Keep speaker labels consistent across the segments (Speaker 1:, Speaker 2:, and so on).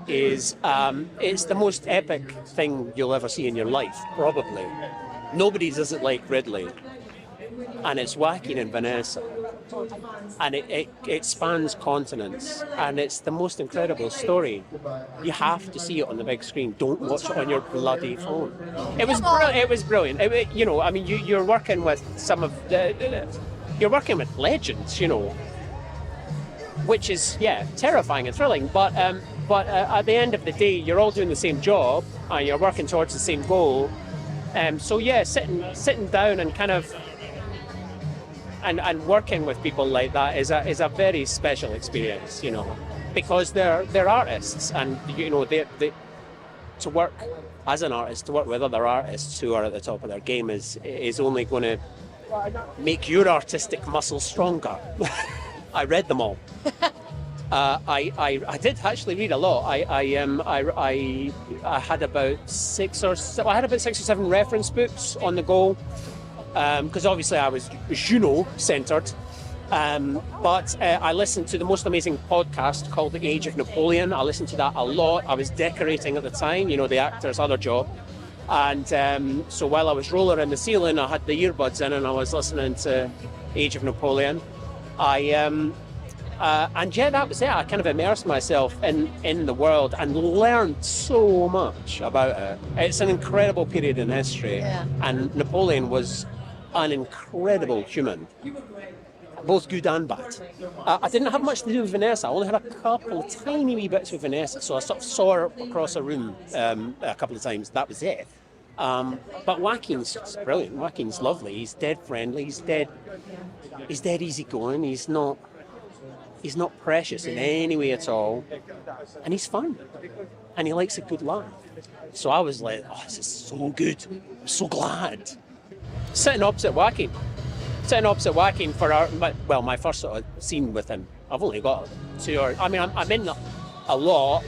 Speaker 1: it's the most epic thing you'll ever see in your life, probably. Nobody does it like Ridley. And it's Joaquin and Vanessa. And it spans continents. And it's the most incredible story. You have to see it on the big screen. Don't watch it on your bloody phone. It was brilliant. You're working with some of you're working with legends, which is, terrifying and thrilling. But at the end of the day, you're all doing the same job and you're working towards the same goal. Sitting down and kind of and working with people like that is a very special experience, because they're artists, and they to work as an artist, to work with other artists who are at the top of their game is only going to make your artistic muscles stronger. I read them all. I did actually read a lot. I had about six or seven reference books on the go, because obviously I was centered. But I listened to the most amazing podcast called The Age of Napoleon. I listened to that a lot. I was decorating at the time, the actor's other job. And so while I was rolling in the ceiling, I had the earbuds in and I was listening to Age of Napoleon. That was it. I kind of immersed myself in the world and learned so much about it. It's an incredible period in history.
Speaker 2: Yeah.
Speaker 1: And Napoleon was an incredible human, both good and bad. I didn't have much to do with Vanessa. I only had a couple of tiny wee bits with Vanessa, so I sort of saw her across a room a couple of times. That was it. But Joaquin's just brilliant. Joaquin's lovely. He's dead friendly. He's dead easygoing. He's not precious in any way at all, and he's fun, and he likes a good laugh. So I was like, oh, this is so good. I'm so glad. Sitting opposite Joaquin for my first sort of scene with him. I've only got two, I'm in a lot,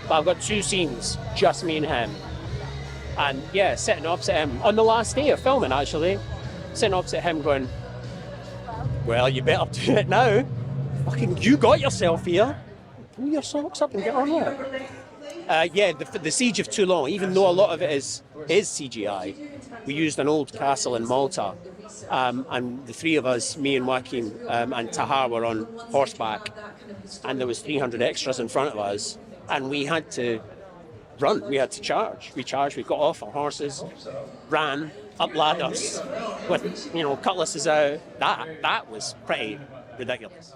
Speaker 1: but I've got two scenes, just me and him. And yeah, sitting opposite him on the last day of filming, actually, sitting opposite him going, well, you better do it now. Fucking, you got yourself here. Pull your socks up and get on with it. The Siege of Toulon, even though a lot of it is CGI, we used an old castle in Malta, and the three of us, me and Joaquin and Tahar, were on horseback, and there was 300 extras in front of us, and we had to run. We had to charge. We got off our horses, ran up ladders with cutlasses out. That was pretty ridiculous.